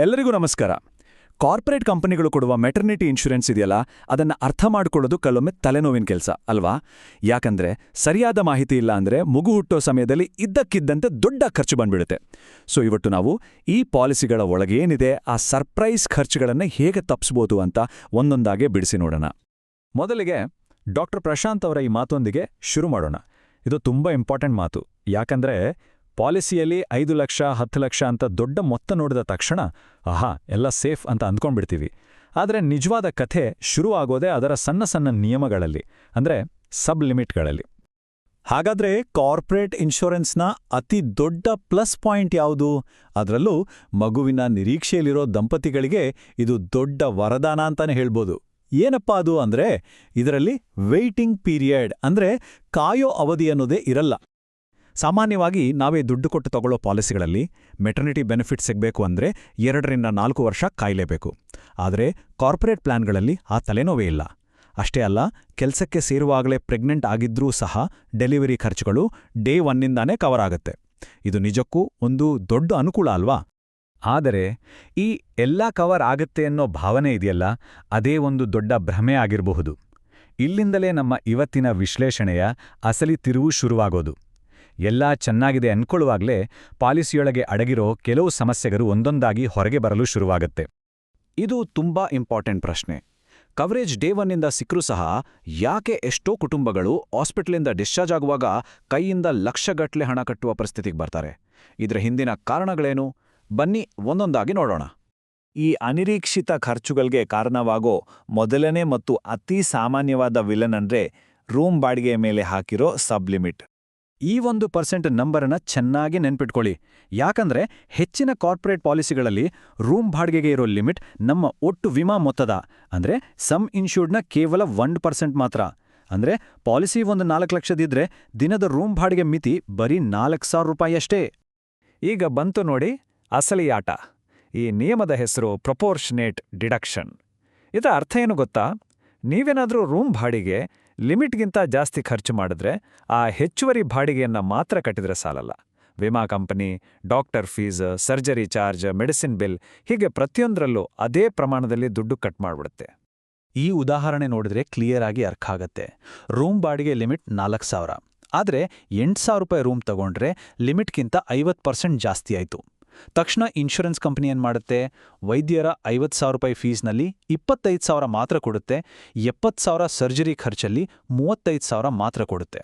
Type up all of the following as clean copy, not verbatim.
ಎಲ್ಲರಿಗೂ ನಮಸ್ಕಾರ. ಕಾರ್ಪೊರೇಟ್ ಕಂಪನಿಗಳು ಕೊಡುವ ಮೆಟರ್ನಿಟಿ ಇನ್ಶೂರೆನ್ಸ್ ಇದೆಯಲ್ಲ, ಅದನ್ನ ಅರ್ಥ ಮಾಡ್ಕೊಳ್ಳೋದು ಕೆಲವೊಮ್ಮೆ ತಲೆನೋವಿನ ಕೆಲಸ ಅಲ್ವಾ? ಯಾಕಂದ್ರೆ ಸರಿಯಾದ ಮಾಹಿತಿ ಇಲ್ಲ ಅಂದ್ರೆ ಮಗು ಹುಟ್ಟೋ ಸಮಯದಲ್ಲಿ ಇದ್ದಕ್ಕಿದ್ದಂತೆ ದೊಡ್ಡ ಖರ್ಚು ಬಂದ್ಬಿಡುತ್ತೆ. ಸೊ ಇವತ್ತು ನಾವು ಈ ಪಾಲಿಸಿಗಳ ಒಳಗೇನಿದೆ ಆ ಸರ್ಪ್ರೈಸ್ ಖರ್ಚುಗಳನ್ನು ಹೇಗೆ ತಪ್ಪಿಸ್ಬೋದು ಅಂತ ಒಂದೊಂದಾಗೆ ಬಿಡಿಸಿ ನೋಡೋಣ. ಮೊದಲಿಗೆ ಡಾಕ್ಟರ್ ಪ್ರಶಾಂತ್ ಅವರ ಈ ಮಾತೊಂದಿಗೆ ಶುರು ಮಾಡೋಣ. ಇದು ತುಂಬಾ ಇಂಪಾರ್ಟೆಂಟ್ ಮಾತು. ಯಾಕಂದ್ರೆ ಪಾಲಿಸಿಯಲ್ಲಿ 5 ಲಕ್ಷ 10 ಲಕ್ಷ ಅಂತ ದೊಡ್ಡ ಮೊತ್ತ ನೋಡಿದ ತಕ್ಷಣ ಆಹಾ ಎಲ್ಲ ಸೇಫ್ ಅಂತ ಅಂದ್ಕೊಂಡ್ಬಿಡ್ತೀವಿ. ಆದರೆ ನಿಜವಾದ ಕಥೆ ಶುರು ಆಗೋದೇ ಅದರ ಸಣ್ಣ ಸಣ್ಣ ನಿಯಮಗಳಲ್ಲಿ, ಅಂದ್ರೆ ಸಬ್ ಲಿಮಿಟ್ಗಳಲ್ಲಿ. ಹಾಗಾದ್ರೆ ಕಾರ್ಪೊರೇಟ್ ಇನ್ಶೂರೆನ್ಸ್ನ ಅತಿ ದೊಡ್ಡ ಪ್ಲಸ್ ಪಾಯಿಂಟ್ ಯಾವುದು? ಅದರಲ್ಲೂ ಮಗುವಿನ ನಿರೀಕ್ಷೆಯಲ್ಲಿರೋ ದಂಪತಿಗಳಿಗೆ ಇದು ದೊಡ್ಡ ವರದಾನ ಅಂತಾನೆ ಹೇಳ್ಬೋದು. ಏನಪ್ಪಾ ಅದು ಅಂದ್ರೆ, ಇದರಲ್ಲಿ ವೇಟಿಂಗ್ ಪೀರಿಯಡ್ ಅಂದ್ರೆ ಕಾಯೋ ಅವಧಿ ಅನ್ನೋದೇ ಇರಲ್ಲ. ಸಾಮಾನ್ಯವಾಗಿ ನಾವೇ ದುಡ್ಡು ಕೊಟ್ಟು ತಗೊಳ್ಳೋ ಪಾಲಿಸಿಗಳಲ್ಲಿ ಮೆಟರ್ನಿಟಿ ಬೆನಿಫಿಟ್ ಸಿಗಬೇಕು ಅಂದ್ರೆ 2 ರಿಂದ 4 ವರ್ಷ ಕಾಯಲೇಬೇಕು. ಆದರೆ ಕಾರ್ಪೊರೇಟ್ ಪ್ಲಾನ್ಗಳಲ್ಲಿ ಆ ತಲೆನೋವೇ ಇಲ್ಲ. ಅಷ್ಟೇ ಅಲ್ಲ, ಕೆಲಸಕ್ಕೆ ಸೇರುವಾಗಲೇ ಪ್ರೆಗ್ನೆಂಟ್ ಆಗಿದ್ರೂ ಸಹ ಡೆಲಿವರಿ ಖರ್ಚುಗಳು ಡೇ 1ನಿಂದಾನೇ ಕವರ್ ಆಗುತ್ತೆ. ಇದು ನಿಜಕ್ಕೂ ಒಂದು ದೊಡ್ಡ ಅನುಕೂಲ ಅಲ್ವಾ? ಆದರೆ ಈ ಎಲ್ಲ ಕವರ್ ಆಗತ್ತೆ ಅನ್ನೋ ಭಾವನೆ ಇದೆಯಲ್ಲ, ಅದೇ ಒಂದು ದೊಡ್ಡ ಭ್ರಮೆ ಆಗಿರಬಹುದು. ಇಲ್ಲಿಂದಲೇ ನಮ್ಮ ಇವತ್ತಿನ ವಿಶ್ಲೇಷಣೆಯ ಅಸಲಿ ತಿರುವು ಶುರುವಾಗೋದು. ಎಲ್ಲ ಚೆನ್ನಾಗಿದೆ ಅನ್ಕೊಳ್ಳುವಾಗಲೇ ಪಾಲಿಸಿಯೊಳಗೆ ಅಡಗಿರೋ ಕೆಲವು ಸಮಸ್ಯೆಗಳು ಒಂದೊಂದಾಗಿ ಹೊರಗೆ ಬರಲು ಶುರುವಾಗತ್ತೆ. ಇದು ತುಂಬಾ ಇಂಪಾರ್ಟೆಂಟ್ ಪ್ರಶ್ನೆ. ಕವರೇಜ್ ಡೇ 1ನಿಂದ ಸಿಕ್ಕರೂ ಸಹ ಯಾಕೆ ಎಷ್ಟೋ ಕುಟುಂಬಗಳು ಹಾಸ್ಪಿಟಲಿಂದ ಡಿಸ್ಚಾರ್ಜ್ ಆಗುವಾಗ ಕೈಯಿಂದ ಲಕ್ಷಗಟ್ಟಲೆ ಹಣ ಕಟ್ಟುವ ಪರಿಸ್ಥಿತಿಗೆ ಬರ್ತಾರೆ? ಇದರ ಹಿಂದಿನ ಕಾರಣಗಳೇನು? ಬನ್ನಿ ಒಂದೊಂದಾಗಿ ನೋಡೋಣ. ಈ ಅನಿರೀಕ್ಷಿತ ಖರ್ಚುಗಳಿಗೆ ಕಾರಣವಾಗೋ ಮೊದಲನೇ ಮತ್ತು ಅತಿ ಸಾಮಾನ್ಯವಾದ ವಿಲನ್ ಅಂದ್ರೆ ರೂಮ್ ಬಾಡಿಗೆಯ ಮೇಲೆ ಹಾಕಿರೋ ಸಬ್ ಲಿಮಿಟ್. ಈ 1% ನಂಬರನ್ನ ಚೆನ್ನಾಗಿ ನೆನ್ಪಿಟ್ಕೊಳ್ಳಿ. ಯಾಕಂದ್ರೆ ಹೆಚ್ಚಿನ ಕಾರ್ಪೊರೇಟ್ ಪಾಲಿಸಿಗಳಲ್ಲಿ ರೂಮ್ ಬಾಡಿಗೆಗೆ ಇರೋ ಲಿಮಿಟ್ ನಮ್ಮ ಒಟ್ಟು ವಿಮಾ ಮೊತ್ತದ ಅಂದ್ರೆ ಸಮ್ ಇನ್ಶೂರ್ಡ್ನ ಕೇವಲ 1% ಮಾತ್ರ. ಅಂದ್ರೆ ಪಾಲಿಸಿ ಒಂದು 4 ಲಕ್ಷದಿದ್ರೆ ದಿನದ ರೂಮ್ ಬಾಡಿಗೆ ಮಿತಿ ಬರೀ 4,000 ರೂಪಾಯಿ ಅಷ್ಟೇ. ಈಗ ಬಂತು ನೋಡಿ ಅಸಲಿ ಆಟ. ಈ ನಿಯಮದ ಹೆಸರು ಪ್ರೊಪೋರ್ಷನೇಟ್ ಡಿಡಕ್ಷನ್. ಇದರ ಅರ್ಥ ಏನು ಗೊತ್ತಾ? ನೀವೇನಾದ್ರೂ ರೂಮ್ ಬಾಡಿಗೆ ಲಿಮಿಟ್ಗಿಂತ ಜಾಸ್ತಿ ಖರ್ಚು ಮಾಡಿದ್ರೆ ಆ ಹೆಚ್ಚುವರಿ ಬಾಡಿಗೆಯನ್ನ ಮಾತ್ರ ಕಟ್ಟಿದ್ರೆ ಸಾಲಲ್ಲ. ವಿಮಾ company, doctor fees, surgery charge, medicine bill ಹೀಗೆ ಪ್ರತಿಯೊಂದರಲ್ಲೂ ಅದೇ ಪ್ರಮಾಣದಲ್ಲಿ ದುಡ್ಡು ಕಟ್ ಮಾಡ್ಬಿಡುತ್ತೆ. ಈ ಉದಾಹರಣೆ ನೋಡಿದ್ರೆ ಕ್ಲಿಯರ್ ಆಗಿ ಅರ್ಥ ಆಗತ್ತೆ. ರೂಮ್ ಬಾಡಿಗೆ ಲಿಮಿಟ್ 4,000, ಆದ್ರೆ 8,000 ರೂಪಾಯಿ ರೂಮ್ ತಗೊಂಡ್ರೆ ಲಿಮಿಟ್ಗಿಂತ 50% ಜಾಸ್ತಿ ಆಯ್ತು. ತಕ್ಷಣ ಇನ್ಶೂರೆನ್ಸ್ ಕಂಪನಿ ಏನ್ ಮಾಡುತ್ತೆ? ವೈದ್ಯರ 50,000 ರೂಪಾಯಿ ಫೀಸ್ನಲ್ಲಿ 25,000 ಮಾತ್ರ ಕೊಡುತ್ತೆ. 70,000 ಸರ್ಜರಿ ಖರ್ಚಲ್ಲಿ 35,000 ಮಾತ್ರ ಕೊಡುತ್ತೆ.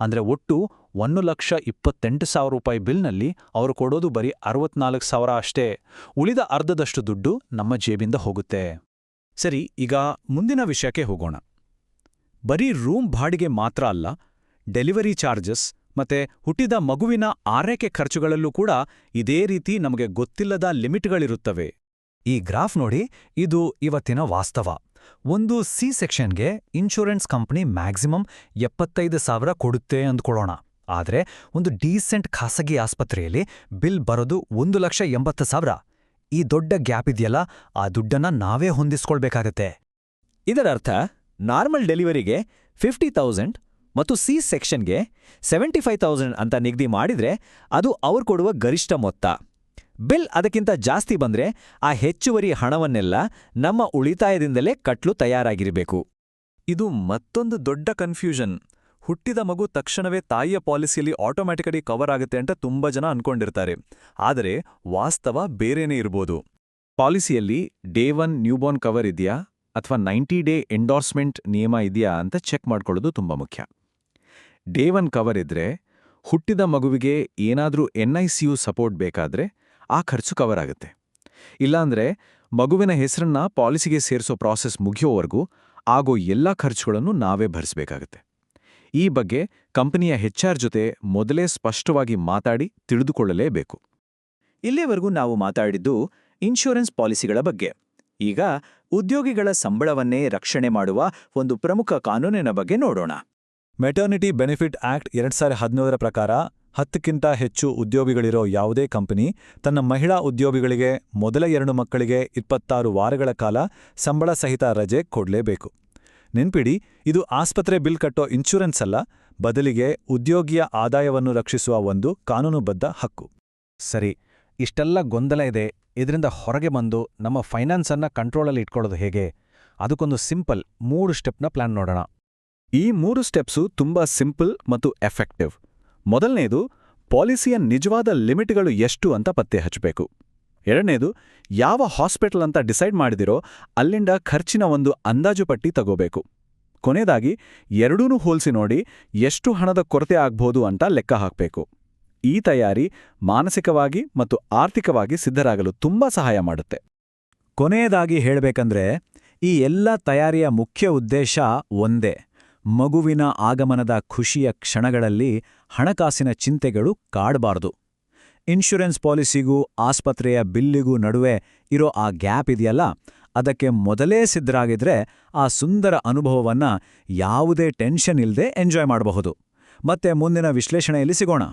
ಅಂದ್ರೆ ಒಟ್ಟು 1,28,000 ರೂಪಾಯಿ ಬಿಲ್ನಲ್ಲಿ ಅವರು ಕೊಡೋದು ಬರೀ 64,000 ಅಷ್ಟೇ. ಉಳಿದ ಅರ್ಧದಷ್ಟು ದುಡ್ಡು ನಮ್ಮ ಜೇಬಿಂದ ಹೋಗುತ್ತೆ. ಸರಿ, ಈಗ ಮುಂದಿನ ವಿಷಯಕ್ಕೆ ಹೋಗೋಣ. ಬರೀ ರೂಮ್ ಬಾಡಿಗೆ ಮಾತ್ರ ಅಲ್ಲ, ಡೆಲಿವರಿ ಚಾರ್ಜಸ್ ಮತ್ತೆ ಹುಟ್ಟಿದ ಮಗುವಿನ ಆರೈಕೆ ಖರ್ಚುಗಳಲ್ಲೂ ಕೂಡ ಇದೇ ರೀತಿ ನಮಗೆ ಗೊತ್ತಿಲ್ಲದ ಲಿಮಿಟ್ಗಳಿರುತ್ತವೆ. ಈ ಗ್ರಾಫ್ ನೋಡಿ, ಇದು ಇವತ್ತಿನ ವಾಸ್ತವ. ಒಂದು ಸಿ ಸೆಕ್ಷನ್ಗೆ ಇನ್ಶೂರೆನ್ಸ್ ಕಂಪನಿ ಮ್ಯಾಕ್ಸಿಮಮ್ 75,000 ಕೊಡುತ್ತೆ ಅಂದ್ಕೊಳ್ಳೋಣ. ಆದ್ರೆ ಒಂದು ಡೀಸೆಂಟ್ ಖಾಸಗಿ ಆಸ್ಪತ್ರೆಯಲ್ಲಿ ಬಿಲ್ ಬರೋದು 1,80,000. ಈ ದೊಡ್ಡ ಗ್ಯಾಪ್ ಇದೆಯಲ್ಲ, ಆ ದುಡ್ಡನ್ನ ನಾವೇ ಹೊಂದಿಸ್ಕೊಳ್ಬೇಕಾಗತ್ತೆ. ಇದರರ್ಥ ನಾರ್ಮಲ್ ಡೆಲಿವರಿಗೆ 50,000 ಮತ್ತು ಸಿ ಸೆಕ್ಷನ್ಗೆ 75,000 ಅಂತ ನಿಗದಿ ಮಾಡಿದ್ರೆ ಅದು ಅವ್ರು ಕೊಡುವ ಗರಿಷ್ಠ ಮೊತ್ತ. ಬಿಲ್ ಅದಕ್ಕಿಂತ ಜಾಸ್ತಿ ಬಂದ್ರೆ ಆ ಹೆಚ್ಚುವರಿ ಹಣವನ್ನೆಲ್ಲ ನಮ್ಮ ಉಳಿತಾಯದಿಂದಲೇ ಕಟ್ಲು ತಯಾರಾಗಿರಬೇಕು. ಇದು ಮತ್ತೊಂದು ದೊಡ್ಡ ಕನ್ಫ್ಯೂಷನ್. ಹುಟ್ಟಿದ ಮಗು ತಕ್ಷಣವೇ ತಾಯಿಯ ಪಾಲಿಸಿಯಲ್ಲಿ ಆಟೋಮ್ಯಾಟಿಕಲಿ ಕವರ್ ಆಗುತ್ತೆ ಅಂತ ತುಂಬಾ ಜನ ಅನ್ಕೊಂಡಿರ್ತಾರೆ. ಆದರೆ ವಾಸ್ತವ ಬೇರೆನೇ ಇರ್ಬೋದು. ಪಾಲಿಸಿಯಲ್ಲಿ ಡೇ 1 ನ್ಯೂಬೋರ್ನ್ ಕವರ್ ಇದೆಯಾ ಅಥವಾ 90 ಡೇ ಎಂಡೋರ್ಸ್ಮೆಂಟ್ ನಿಯಮ ಇದೆಯಾ ಅಂತ ಚೆಕ್ ಮಾಡ್ಕೊಳ್ಳೋದು ತುಂಬಾ ಮುಖ್ಯ. ಡೇ 1 ಕವರ್ ಇದ್ರೆ ಹುಟ್ಟಿದ ಮಗುವಿಗೆ ಏನಾದ್ರೂ NICU ಸಪೋರ್ಟ್ ಬೇಕಾದ್ರೆ ಆ ಖರ್ಚು ಕವರ್ ಆಗುತ್ತೆ. ಇಲ್ಲಾಂದ್ರೆ ಮಗುವಿನ ಹೆಸರನ್ನ ಪಾಲಿಸಿಗೆ ಸೇರಿಸೋ ಪ್ರಾಸೆಸ್ ಮುಗಿಯೋವರೆಗೂ ಆಗೋ ಎಲ್ಲಾ ಖರ್ಚುಗಳನ್ನು ನಾವೇ ಭರಿಸಬೇಕಾಗತ್ತೆ. ಈ ಬಗ್ಗೆ ಕಂಪನಿಯ HR ಜೊತೆ ಮೊದಲೇ ಸ್ಪಷ್ಟವಾಗಿ ಮಾತಾಡಿ ತಿಳಿದುಕೊಳ್ಳಲೇಬೇಕು. ಇಲ್ಲಿವರೆಗೂ ನಾವು ಮಾತಾಡಿದ್ದು ಇನ್ಶೂರೆನ್ಸ್ ಪಾಲಿಸಿಗಳ ಬಗ್ಗೆ. ಈಗ ಉದ್ಯೋಗಿಗಳ ಸಂಬಳವನ್ನೇ ರಕ್ಷಣೆ ಮಾಡುವ ಒಂದು ಪ್ರಮುಖ ಕಾನೂನಿನ ಬಗ್ಗೆ ನೋಡೋಣ. ಮೆಟರ್ನಿಟಿ ಬೆನಿಫಿಟ್ ಆಕ್ಟ್ 2017 ಪ್ರಕಾರ 10ಕ್ಕಿಂತ ಹೆಚ್ಚು ಉದ್ಯೋಗಿಗಳಿರೋ ಯಾವುದೇ ಕಂಪನಿ ತನ್ನ ಮಹಿಳಾ ಉದ್ಯೋಗಿಗಳಿಗೆ ಮೊದಲ 2 ಮಕ್ಕಳಿಗೆ 26 ವಾರಗಳ ಕಾಲ ಸಂಬಳ ಸಹಿತ ರಜೆ ಕೊಡಲೇಬೇಕು. ನೆನ್ಪಿಡಿ, ಇದು ಆಸ್ಪತ್ರೆ ಬಿಲ್ ಕಟ್ಟೋ ಇನ್ಶೂರೆನ್ಸ್ ಅಲ್ಲ, ಬದಲಿಗೆ ಉದ್ಯೋಗಿಯ ಆದಾಯವನ್ನು ರಕ್ಷಿಸುವ ಒಂದು ಕಾನೂನುಬದ್ಧ ಹಕ್ಕು. ಸರಿ, ಇಷ್ಟೆಲ್ಲ ಗೊಂದಲ ಇದೆ, ಇದರಿಂದ ಹೊರಗೆ ಬಂದು ನಮ್ಮ ಫೈನಾನ್ಸನ್ನ ಕಂಟ್ರೋಲಲ್ಲಿ ಇಟ್ಕೊಳ್ಳೋದು ಹೇಗೆ? ಅದಕ್ಕೊಂದು ಸಿಂಪಲ್ 3 ಸ್ಟೆಪ್ನ ಪ್ಲಾನ್ ನೋಡೋಣ. ಈ 3 ಸ್ಟೆಪ್ಸು ತುಂಬಾ ಸಿಂಪಲ್ ಮತ್ತು ಎಫೆಕ್ಟಿವ್. ಮೊದಲನೇದು, ಪಾಲಿಸಿಯ ನಿಜವಾದ ಲಿಮಿಟ್ಗಳು ಎಷ್ಟು ಅಂತ ಪತ್ತೆ ಹಚ್ಚಬೇಕು. ಎರಡನೇದು, ಯಾವ ಹಾಸ್ಪಿಟಲ್ ಅಂತ ಡಿಸೈಡ್ ಮಾಡಿದಿರೋ ಅಲ್ಲಿಂದ ಖರ್ಚಿನ ಒಂದು ಅಂದಾಜು ಪಟ್ಟಿ ತಗೋಬೇಕು. ಕೊನೆಯದಾಗಿ ಎರಡೂನೂ ಹೋಲಿಸಿ ನೋಡಿ ಎಷ್ಟು ಹಣದ ಕೊರತೆ ಆಗ್ಬೋದು ಅಂತ ಲೆಕ್ಕ ಹಾಕಬೇಕು. ಈ ತಯಾರಿ ಮಾನಸಿಕವಾಗಿ ಮತ್ತು ಆರ್ಥಿಕವಾಗಿ ಸಿದ್ಧರಾಗಲು ತುಂಬಾ ಸಹಾಯ ಮಾಡುತ್ತೆ. ಕೊನೆಯದಾಗಿ ಹೇಳಬೇಕಂದ್ರೆ, ಈ ಎಲ್ಲ ತಯಾರಿಯ ಮುಖ್ಯ ಉದ್ದೇಶ ಒಂದೇ: ಮಗುವಿನ ಆಗಮನದ ಖುಷಿಯ ಕ್ಷಣಗಳಲ್ಲಿ ಹಣಕಾಸಿನ ಚಿಂತೆಗಳು ಕಾಡಬಾರ್ದು. ಇನ್ಶೂರೆನ್ಸ್ ಪಾಲಿಸಿಗೂ ಆಸ್ಪತ್ರೆಯ ಬಿಲ್ಲಿಗೂ ನಡುವೆ ಇರೋ ಆ ಗ್ಯಾಪ್ ಇದೆಯಲ್ಲ, ಅದಕ್ಕೆ ಮೊದಲೇ ಸಿದ್ಧರಾಗಿದ್ರೆ ಆ ಸುಂದರ ಅನುಭವವನ್ನ ಯಾವುದೇ ಟೆನ್ಷನ್ ಇಲ್ಲದೆ ಎಂಜಾಯ್ ಮಾಡಬಹುದು. ಮತ್ತೆ ಮುಂದಿನ ವಿಶ್ಲೇಷಣೆಯಲ್ಲಿ ಸಿಗೋಣ.